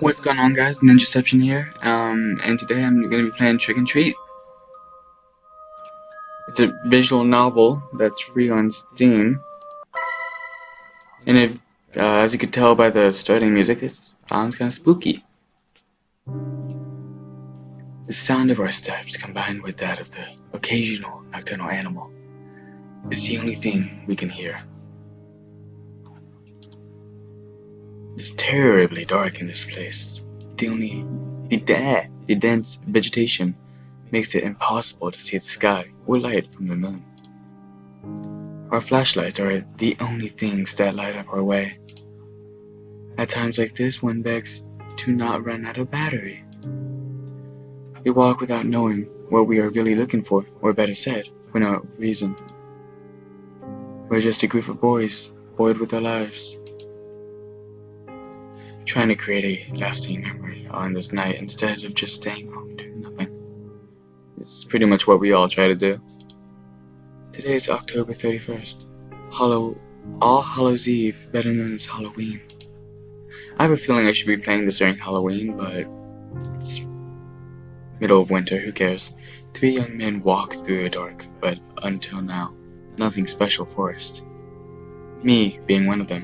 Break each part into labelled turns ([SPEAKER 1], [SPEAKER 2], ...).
[SPEAKER 1] What's going on, guys? Ninjaception here, and today I'm going to be playing Trick and Treat. It's a visual novel that's free on Steam, and as you can tell by the starting music, it sounds kind of spooky. The sound of our steps, combined with that of the occasional nocturnal animal, is the only thing we can hear. It's terribly dark in this place. The dense vegetation makes it impossible to see the sky or light from the moon. Our flashlights are the only things that light up our way. At times like this, one begs to not run out of battery. We walk without knowing what we are really looking for, or better said, for no reason. We're just a group of boys, bored with our lives, trying to create a lasting memory on this night instead of just staying home doing nothing. This is pretty much what we all try to do. Today is October 31st, All Hallows Eve, better known as Halloween. I have a feeling I should be playing this during Halloween, but it's middle of winter, who cares? 3 young men walk through a dark, but until now, nothing special forest. Me being one of them.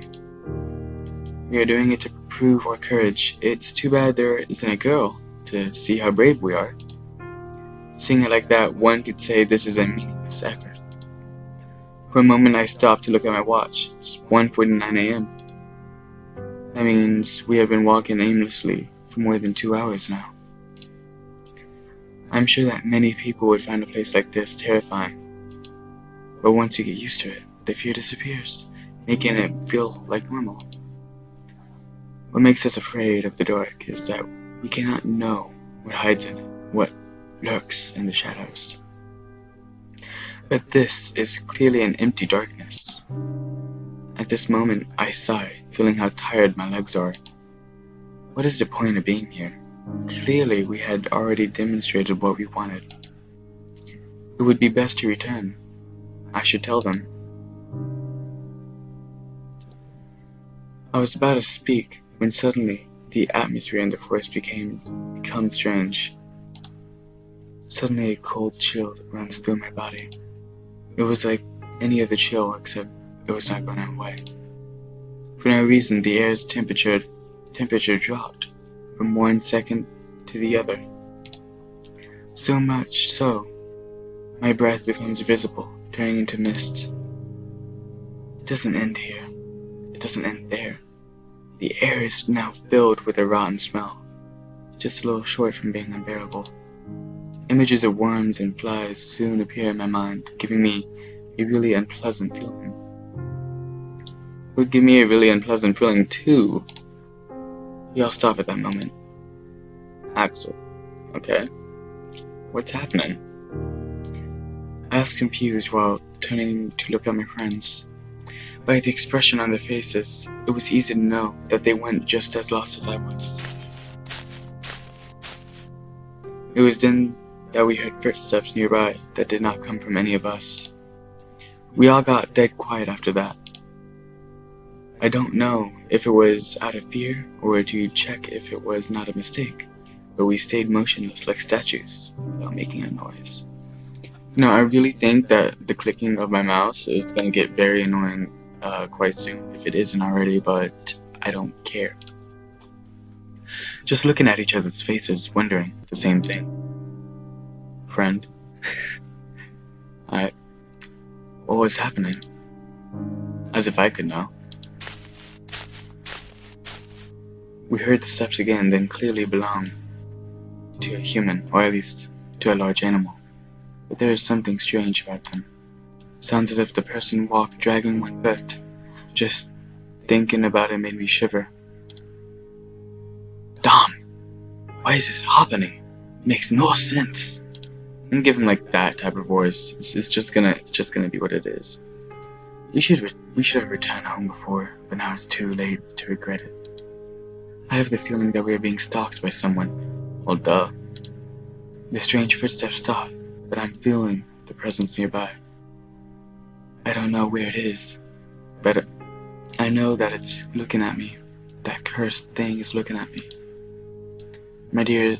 [SPEAKER 1] We are doing it to prove our courage. It's too bad there isn't a girl to see how brave we are. Seeing it like that, one could say this is a meaningless effort. For a moment I stopped to look at my watch. It's 1:49 a.m. That means we have been walking aimlessly for more than 2 hours now. I'm sure that many people would find a place like this terrifying. But once you get used to it, the fear disappears, making it feel like normal. What makes us afraid of the dark is that we cannot know what hides in it, what lurks in the shadows. But this is clearly an empty darkness. At this moment, I sigh, feeling how tired my legs are. What is the point of being here? Clearly, we had already demonstrated what we wanted. It would be best to return. I should tell them. I was about to speak when suddenly the atmosphere in the forest become strange. Suddenly a cold chill runs through my body. It was like any other chill, except it was not going away. For no reason, the air's temperature dropped from one second to the other. So much so, my breath becomes visible, turning into mist. It doesn't end here. It doesn't end there. The air is now filled with a rotten smell, just a little short from being unbearable. Images of worms and flies soon appear in my mind, giving me a really unpleasant feeling. It would give me a really unpleasant feeling too. We all stop at that moment. Axel, okay? What's happening? I asked, confused, while turning to look at my friends. By the expression on their faces, it was easy to know that they went just as lost as I was. It was then that we heard footsteps nearby that did not come from any of us. We all got dead quiet after that. I don't know if it was out of fear or to check if it was not a mistake, but we stayed motionless like statues without making a noise. I really think that the clicking of my mouse is going to get very annoying quite soon, if it isn't already, but I don't care. Just looking at each other's faces, wondering the same thing. Friend. What was happening? As if I could know. We heard the steps again, then clearly belonged to a human, or at least to a large animal. But there is something strange about them. Sounds as if the person walked dragging one foot. Just thinking about it made me shiver. Dom, why is this happening? It makes no sense. And give him like that type of voice. It's just gonna be what it is. We should have returned home before, but now it's too late to regret it. I have the feeling that we are being stalked by someone. Well, duh. The strange footsteps stop, but I'm feeling the presence nearby. I don't know where it is, but I know that it's looking at me. That cursed thing is looking at me. My dear,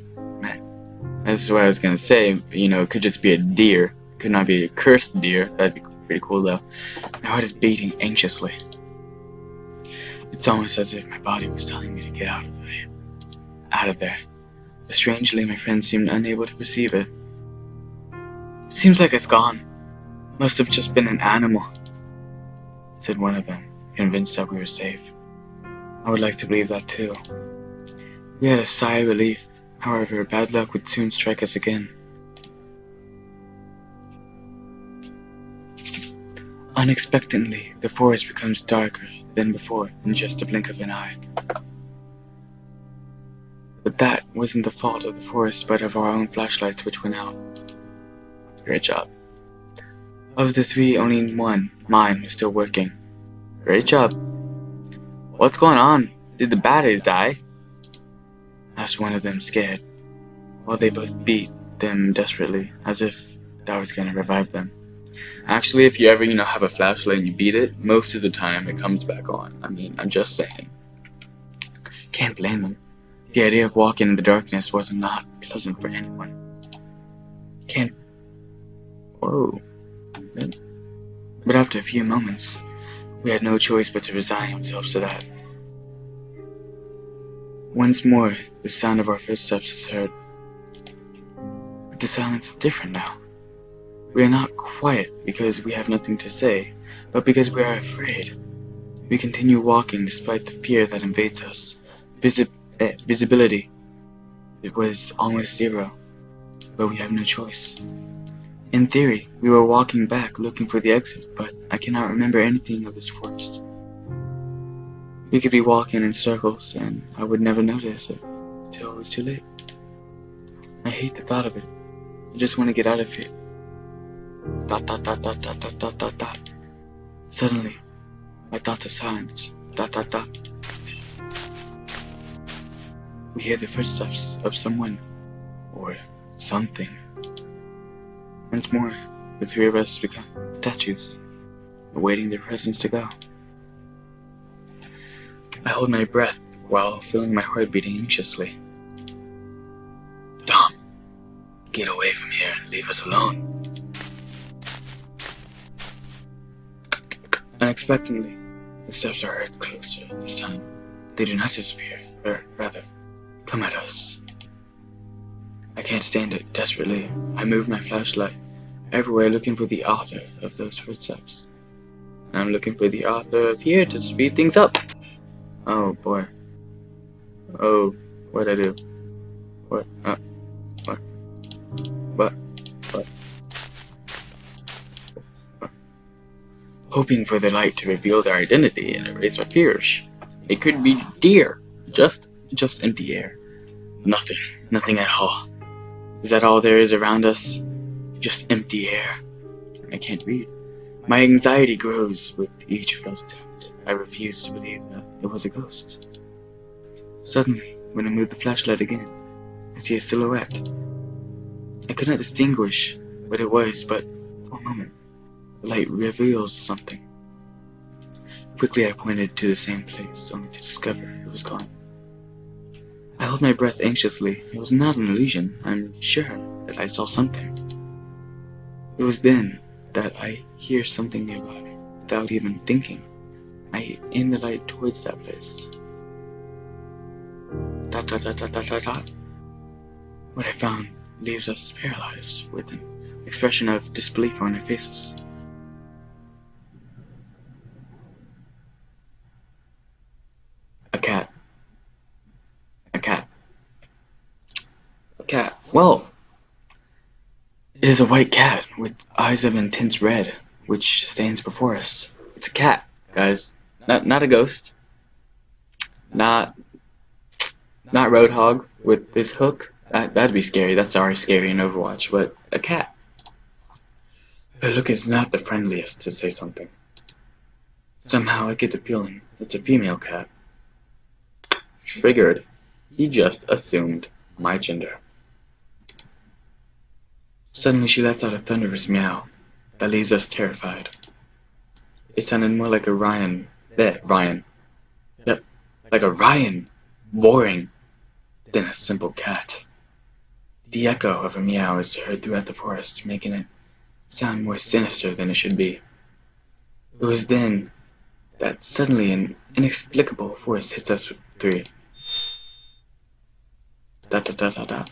[SPEAKER 1] this is what I was gonna say. You know, it could just be a deer. It could not be a cursed deer. That'd be pretty cool though. My heart is beating anxiously. It's almost as if my body was telling me to get out of there. But strangely, my friends seemed unable to perceive it. It seems like it's gone. Must have just been an animal, said one of them, convinced that we were safe. I would like to believe that too. We had a sigh of relief. However, bad luck would soon strike us again. Unexpectedly, the forest becomes darker than before in just a blink of an eye. But that wasn't the fault of the forest, but of our own flashlights which went out. Great job. Of the three, only one, mine, was still working. Great job. What's going on? Did the batteries die? Asked one of them, scared, while they both beat them desperately, as if that was gonna revive them. Actually, if you ever, have a flashlight and you beat it, most of the time it comes back on. I mean, I'm just saying. Can't blame them. The idea of walking in the darkness was not pleasant for anyone. Whoa. But after a few moments, we had no choice but to resign ourselves to that. Once more, the sound of our footsteps is heard. But the silence is different now. We are not quiet because we have nothing to say, but because we are afraid. We continue walking despite the fear that invades us. Visibility. It was almost zero, but we have no choice. In theory, we were walking back looking for the exit, but I cannot remember anything of this forest. We could be walking in circles, and I would never notice it till it was too late. I hate the thought of it. I just want to get out of here. ... Suddenly, my thoughts are silenced. ... We hear the footsteps of someone, or something. Once more, the three of us become statues, awaiting their presence to go. I hold my breath while feeling my heart beating anxiously. Dom, get away from here and leave us alone. Unexpectedly, the steps are heard closer this time. They do not disappear, or rather, come at us. I can't stand it. Desperately, I move my flashlight everywhere looking for the author of those footsteps. And I'm looking for the author of here to speed things up. Oh boy. Oh, what'd I do? What? What? Hoping for the light to reveal their identity and erase our fears. It could be deer. Just empty air. Nothing at all. Is that all there is around us? Just empty air. I can't read. My anxiety grows with each failed attempt. I refuse to believe that it was a ghost. Suddenly, when I move the flashlight again, I see a silhouette. I could not distinguish what it was, but for a moment, the light reveals something. Quickly, I pointed to the same place, only to discover it was gone. I held my breath anxiously. It was not an illusion. I'm sure that I saw something. It was then that I hear something nearby. Without even thinking, I aim the light towards that place. ... What I found leaves us paralyzed, with an expression of disbelief on our faces. A cat. Well, it is a white cat with eyes of intense red, which stands before us. It's a cat, guys. Not a ghost. Not Roadhog with this hook. That'd be scary. That's already scary in Overwatch, but a cat. Her look is not the friendliest, to say something. Somehow I get the feeling it's a female cat. Triggered. He just assumed my gender. Suddenly she lets out a thunderous meow that leaves us terrified. It sounded more like a Ryan. Yep, like a Ryan roaring then a simple cat. The echo of a meow is heard throughout the forest, making it sound more sinister than it should be. It was then that suddenly an inexplicable force hits us three. Dot dot dot dot dot.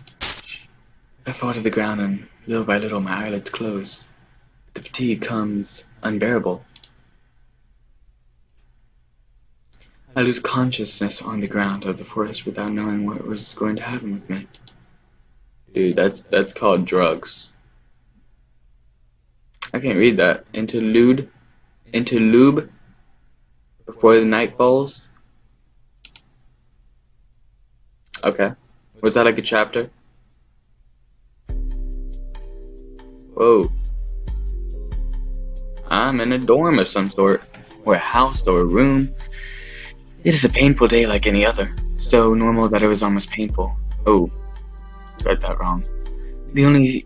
[SPEAKER 1] I fall to the ground and little by little my eyelids close. The fatigue comes unbearable. I lose consciousness on the ground of the forest without knowing what was going to happen with me. Dude, that's called drugs. I can't read that. Interlude before the night falls. Okay. Was that like a chapter? Whoa. I'm in a dorm of some sort, or a house, or a room. It is a painful day like any other, so normal that it was almost painful. Oh, read that wrong. The only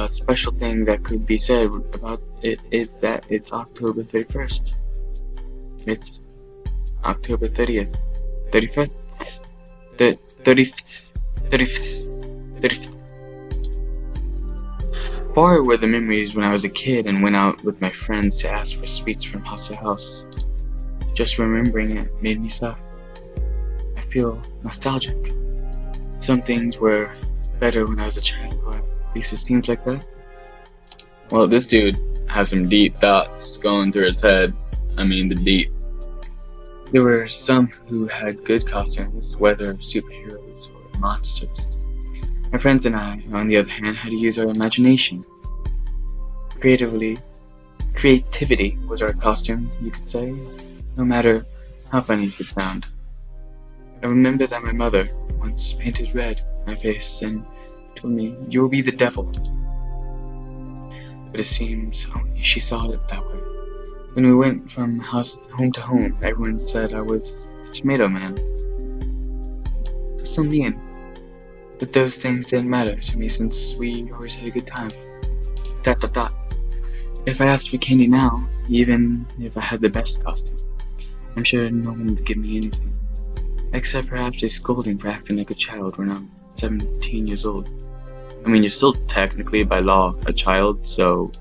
[SPEAKER 1] special thing that could be said about it is that it's October 31st. It's October 30th. 31st? 30th. Far were the memories when I was a kid and went out with my friends to ask for sweets from house to house. Just remembering it made me sigh. I feel nostalgic. Some things were better when I was a child, or at least it seems like that. Well, this dude has some deep thoughts going through his head. I mean, the deep. There were some who had good costumes, whether superheroes or monsters. My friends and I, on the other hand, had to use our imagination. Creativity was our costume, you could say, no matter how funny it could sound. I remember that my mother once painted red my face and told me, "You will be the devil." But it seems only she saw it that way. When we went from home to home, everyone said I was the Tomato Man. That's so mean. But those things didn't matter to me since we always had a good time. ... If I asked for candy now, even if I had the best costume, I'm sure no one would give me anything. Except perhaps a scolding for acting like a child when I'm 17 years old. I mean, you're still technically, by law, a child, so...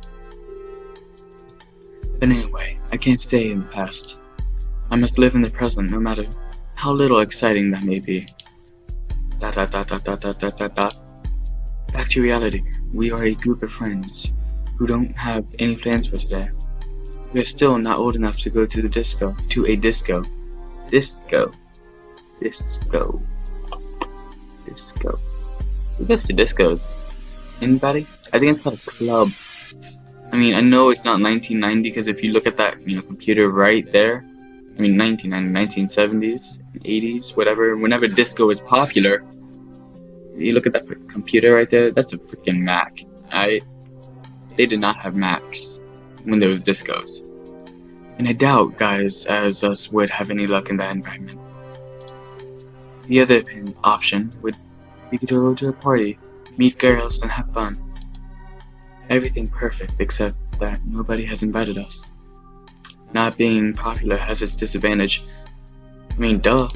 [SPEAKER 1] But anyway, I can't stay in the past. I must live in the present, no matter how little exciting that may be. ... Back to reality. We are a group of friends who don't have any plans for today. We are still not old enough to go to a disco. Who goes to discos? Anybody? I think it's called a club. I mean, I know it's not 1990 because if you look at that, computer right there, I mean 1990, 1970s, 80s, whatever, whenever disco is popular, you look at that computer right there, that's a freaking Mac. They did not have Macs when there was discos. And I doubt guys as us would have any luck in that environment. The other option would be to go to a party, meet girls, and have fun. Everything perfect except that nobody has invited us. Not being popular has its disadvantage. I mean, duh.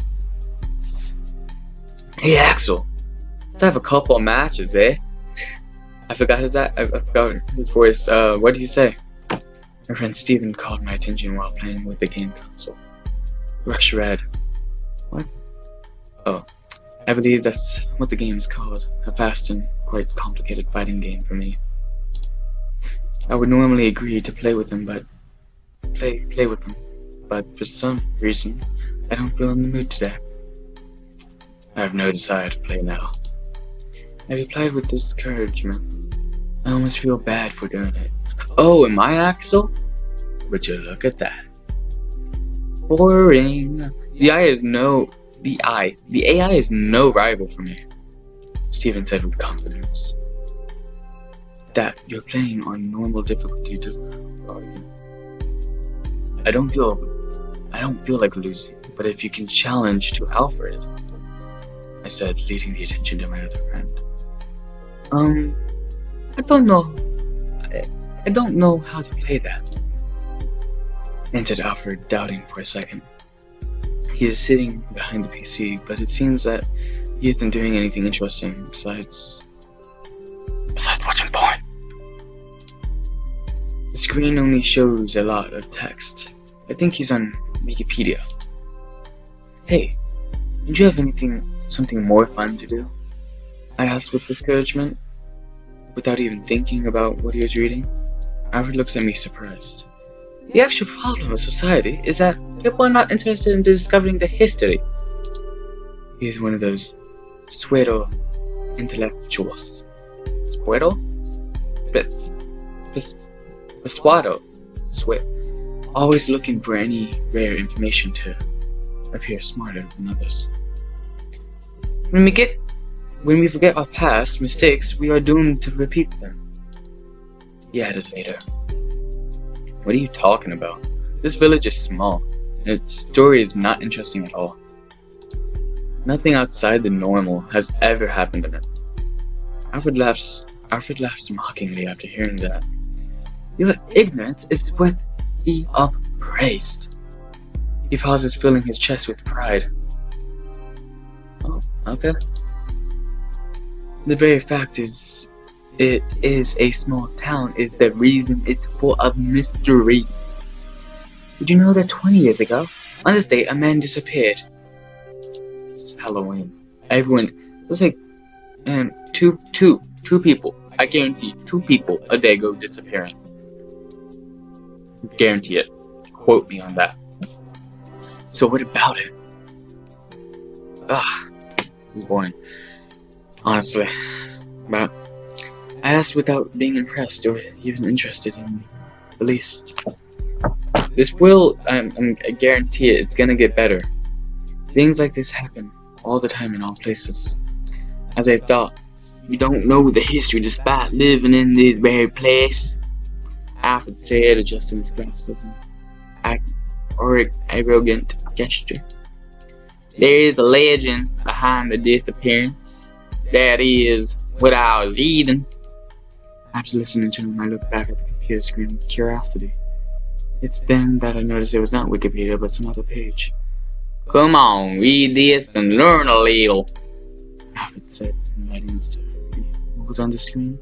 [SPEAKER 1] Hey Axel, let's have a couple of matches, eh? I forgot his voice. What did he say? My friend Steven called my attention while playing with the game console. Rush Red. What? Oh, I believe that's what the game is called. A fast and quite complicated fighting game for me. I would normally agree to play with him, but for some reason, I don't feel in the mood today. I have no desire to play now. I replied with discouragement. I almost feel bad for doing it. Oh, am I Axel? Would you look at that? Boring. The AI is no rival for me, Steven said with confidence. That you're playing on normal difficulty doesn't argue. I don't feel like losing, but if you can challenge to Alfred, I said, leading the attention to my other friend. I don't know how to play that, answered Alfred, doubting for a second. He is sitting behind the PC, but it seems that He isn't doing anything interesting besides watching porn. The screen only shows a lot of text. I think he's on Wikipedia. Hey, don't you have something more fun to do? I asked with discouragement, without even thinking about what he was reading. Alfred looks at me surprised. The actual problem of society is that people are not interested in discovering the history. He is one of those pseudo intellectuals. Pseudo? Persuado. Always looking for any rare information to appear smarter than others. When we forget our past mistakes, we are doomed to repeat them. He added later. What are you talking about? This village is small, and its story is not interesting at all. Nothing outside the normal has ever happened in it. Alfred laughs mockingly after hearing that. Your ignorance is worthy of praise. He pauses, filling his chest with pride. Oh, okay. The very fact is, it is a small town is the reason it's full of mysteries. Did you know that 20 years ago, on this day, a man disappeared? It's Halloween. Everyone, it's like, and two people. I guarantee 2 people a day go disappearing. Guarantee it. Quote me on that. So what about it? Ugh, it's boring. Honestly. But I asked without being impressed or even interested in the least. This will, I guarantee it, it's gonna get better. Things like this happen all the time in all places. As I thought, you don't know the history despite living in this very place. Alfred said, adjusting his glasses and arrogant gesture. There is a legend behind the disappearance. That is what I was eating. After listening to him, I looked back at the computer screen with curiosity. It's then that I noticed it was not Wikipedia, but some other page. Come on, read this and learn a little, Alfred said, inviting us to read what was on the screen.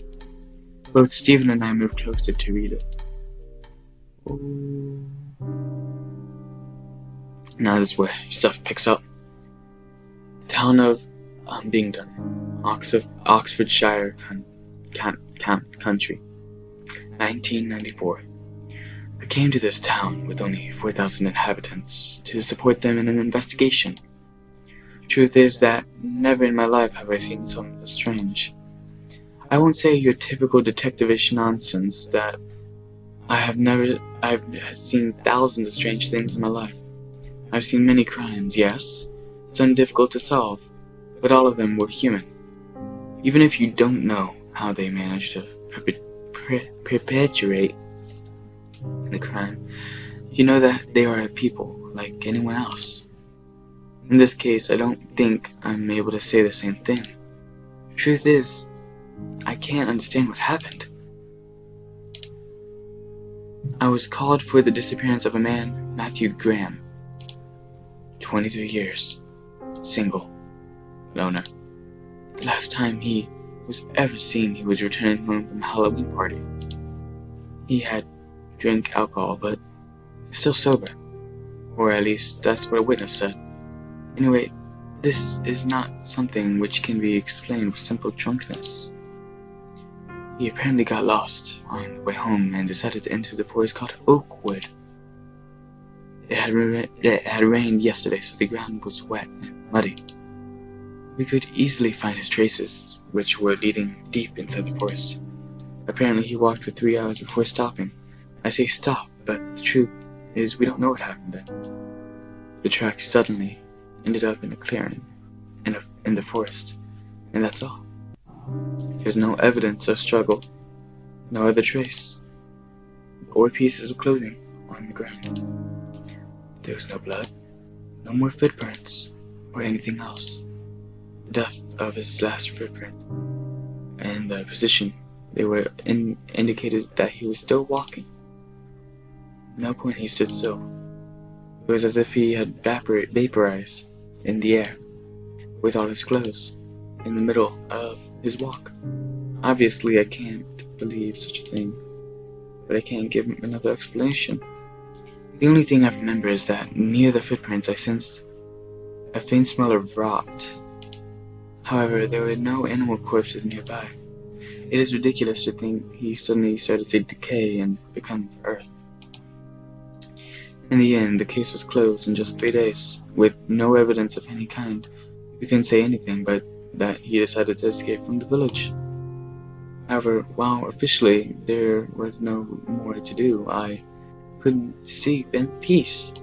[SPEAKER 1] Both Stephen and I moved closer to read it. Now this is where stuff picks up. Town of Bingdon, Oxfordshire country, 1994. I came to this town with only 4,000 inhabitants to support them in an investigation. Truth is that never in my life have I seen something so strange. I won't say your typical detective-ish nonsense that I've seen thousands of strange things in my life. I've seen many crimes, yes, some difficult to solve, but all of them were human. Even if you don't know how they managed to perpetuate the crime, you know that they are people like anyone else. In this case, I don't think I'm able to say the same thing. Truth is, I can't understand what happened. I was called for the disappearance of a man, Matthew Graham. 23 years. Single. Loner. The last time he was ever seen, he was returning home from a Halloween party. He had drank alcohol, but still sober. Or at least that's what a witness said. Anyway, this is not something which can be explained with simple drunkenness. He apparently got lost on the way home and decided to enter the forest called Oakwood. It had rained yesterday, so the ground was wet and muddy. We could easily find his traces, which were leading deep inside the forest. Apparently he walked for 3 hours before stopping. I say stop, but the truth is we don't know what happened then. The track suddenly ended up in a clearing in the forest, and that's all. There's no evidence of struggle, no other trace, or pieces of clothing on the ground. There was no blood, no more footprints, or anything else. The depth of his last footprint and the position they were in indicated that he was still walking. At no point he stood still. It was as if he had vaporized in the air, with all his clothes, in the middle of his walk. Obviously, I can't believe such a thing, but I can't give another explanation. The only thing I remember is that near the footprints I sensed a faint smell of rot. However, there were no animal corpses nearby. It is ridiculous to think he suddenly started to decay and become earth. In the end, the case was closed in just 3 days, with no evidence of any kind. We couldn't say anything but that he decided to escape from the village. However, while officially there was no more to do, I couldn't sleep in peace.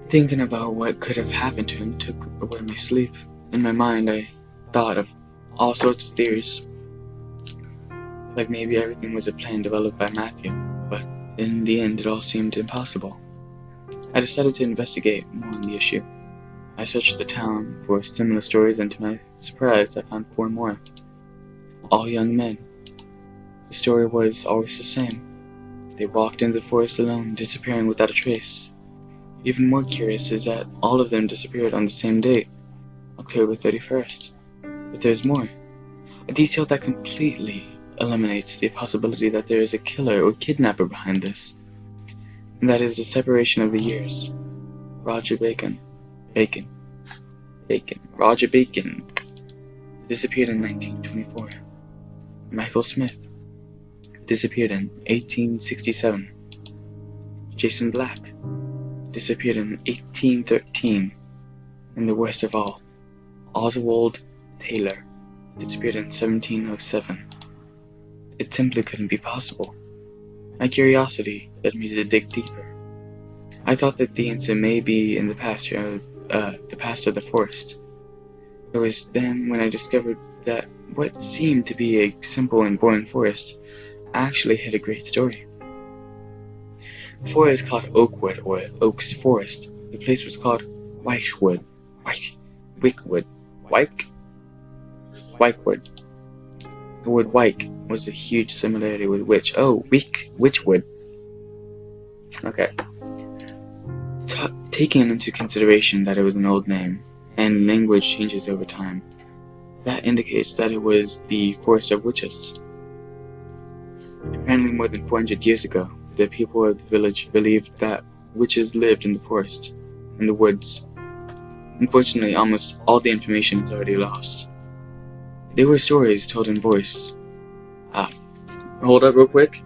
[SPEAKER 1] Thinking about what could have happened to him took away my sleep. In my mind, I thought of all sorts of theories. Like maybe everything was a plan developed by Matthew, but in the end it all seemed impossible. I decided to investigate more on the issue. I searched the town for similar stories, and to my surprise I found 4 more. All young men. The story was always the same. They walked into the forest alone, disappearing without a trace. Even more curious is that all of them disappeared on the same date, October 31st. But there's more. A detail that completely eliminates the possibility that there is a killer or kidnapper behind this. And that is the separation of the years. Roger Bacon disappeared in 1924. Michael Smith disappeared in 1867. Jason Black disappeared in 1813. And the worst of all, Oswald Taylor disappeared in 1707. It simply couldn't be possible. My curiosity led me to dig deeper. I thought that the answer may be in the past of the forest. It was then when I discovered that what seemed to be a simple and boring forest actually had a great story. Before it was called Oakwood or Oaks Forest, the place was called Whitewood. The word "wyke" was a huge similarity with witch. Oh, witchwood. Okay. Taking into consideration that it was an old name, and language changes over time, that indicates that it was the Forest of Witches. Apparently more than 400 years ago, the people of the village believed that witches lived in the forest, in the woods. Unfortunately, almost all the information is already lost. There were stories told in voice. Hold up real quick.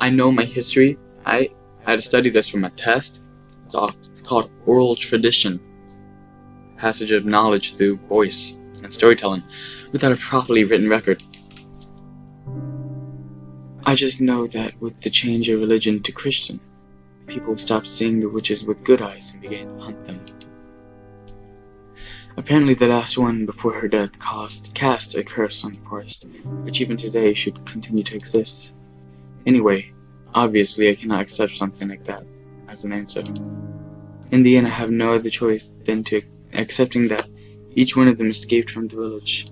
[SPEAKER 1] I know my history. I had to study this for my test. It's called oral tradition. Passage of knowledge through voice and storytelling without a properly written record. I just know that with the change of religion to Christian, people stopped seeing the witches with good eyes and began to hunt them. Apparently the last one before her death cast a curse on the forest, which even today should continue to exist. Anyway, obviously I cannot accept something like that as an answer. In the end, I have no other choice than to accepting that each one of them escaped from the village,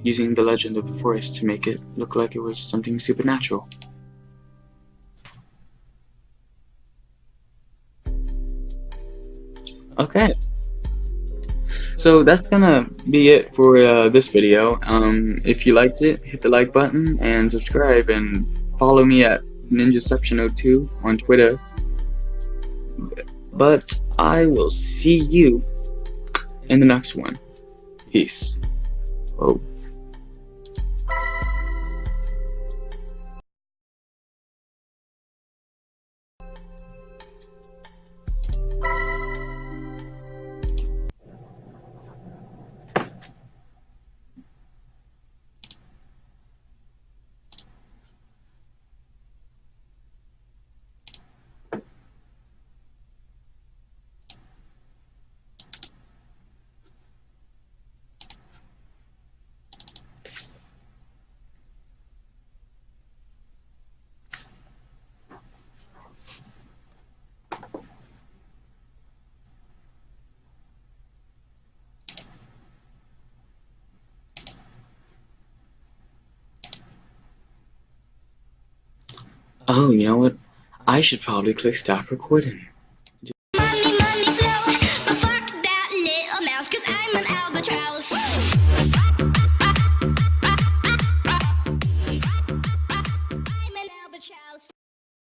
[SPEAKER 1] using the legend of the forest to make it look like it was something supernatural. Okay. So that's gonna be it for this video. If you liked it, hit the like button and subscribe, and follow me at Ninjaception02 on Twitter. But I will see you in the next one. Peace. Oh. Oh, you know what? I should probably click stop recording.
[SPEAKER 2] Money, money flow, but fuck that little mouse, 'cause I'm an albatross.